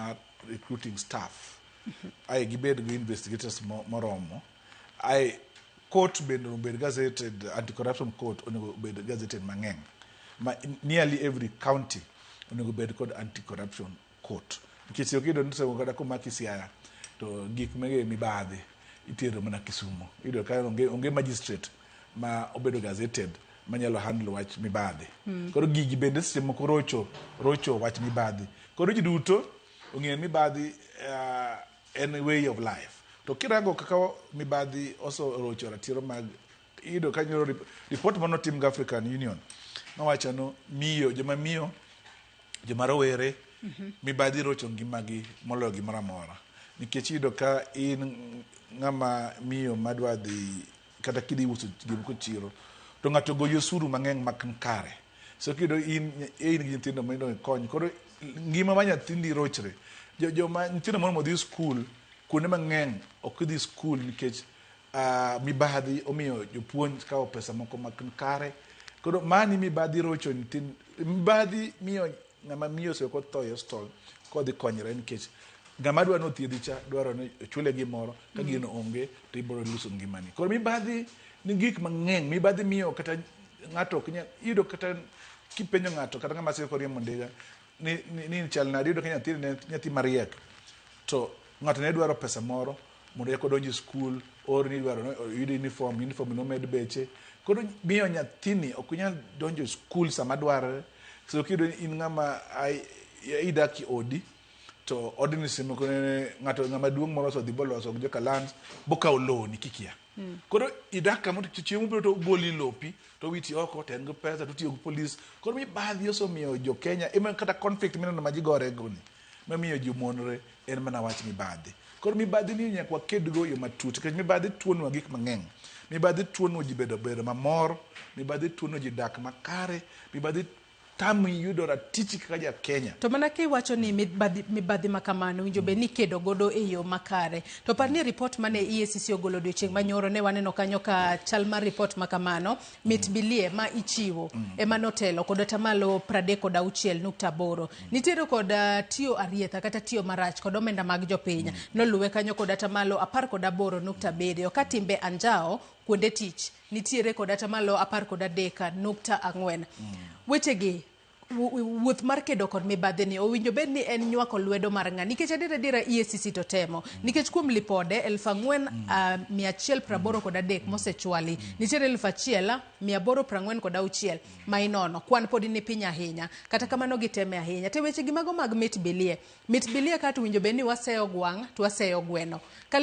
mar recruiting staff ai gibed gi investigators moromo ai court bed gazetted, anti-corruption court onego bed gazetted mang'eny nearly every county onego bed kod anti-corruption court nikech okido nisego kada komaki Siaya to gik mege mibadhi itero mana Kisumu ido ka onge magistrate ma obedo gazetted manyalo handle wach mibadhi koro gigi bende seche moko rocho wach mibadhi koro ji duto ong'eyo mibadhi en way of life to kirango kaka mibadhi oso rocho ratiro mag ido kanyo report mano tim ga African Union nowacho no joma rowere mibadhi rocho ngimagi moloyo gimoro amora nikech ido ka in ng'ama miyo madwa dhi kata kidhi uso gimko chiro to ng'ato goyo osuru mang'eny makare so kido in gi nyithindo mondo kony koro ngima ma nyathindi rochre joma nyithindo mondo dhi school kuonde mang'eny ok dhi school nikech mibadhi omiyo jopuonj kawo pesa moko makare koro mani mibadhi rocho nyithindo mibadhi miyo ng'ama miyo seko tho e hospital kodhi konyre nikech ng'ama dwa no thiedhi cha dwaro ni chule gimoro ka gino onge to ibiro luso ngimani koro mibadhi ni gik mang'eny mibadhi miyo kata ng'ato yudo kata kipenjo ng'ato kata ng'ama seko riembo ndiga ni chal na yudo ka nyathi mariek to ng'ato ne dwaro pesa moro mondo eko donji school or ni dwaro yudo uniform no med beche koro miyo nyathini ok nyal donjo school sama dwarore so kido in ng'ama idaki odi to odni simo ko ng'ato ng'ama duong' moro so dhi boloso gi joka lands boka oloni kikia koro idaka mondo chiemo biro to boli lopi to witi oko ten go pesa to tiyo gi police koro mibadhi oso miyo jo Kenya ema kata conflict mineno ma ji gore goni mamiyo ji monre en mana wach mibadhi koro mibadhi ni nyakwa kedgo yo matut kech mibadhi tuonwa gik mang'eny mibadhi tuonwa ji bedo mamor mibadhi tuonwa ji dak makare mibadhi tami yudo ratich kaka ja Kenya to mana kiwacho ni mibadhi makamano winjo be ni kedo godo e yo makare to par ni report mane EACC ogolo odiochieng' manyoro ne waneno kanyo ka chal mar report makamano mit bilie ma ichiwo ema notelo kod atamalo 36.8 nitiere kod tiyo arietha kata tiyo marach kod omenda mag jopiny noluwe kanyo kod atamalo 18.7 ka timbe anjao kuonde tich nitiere kod atamalo 13.4 wechegi wuoth mar kedo kod mibadhi ni owinjo bed ni en nywako lwedo mar ng'a nikech adira EACC to temo nikech kuom lipode 4,183 mosechwali nitiere 1,846 ma inono kwan pod ni piny ahinya kata kamano giteme ahinya te weche gi mago mag mit bilie kata winjo bed ni waseyo gwang' to waseyo gweno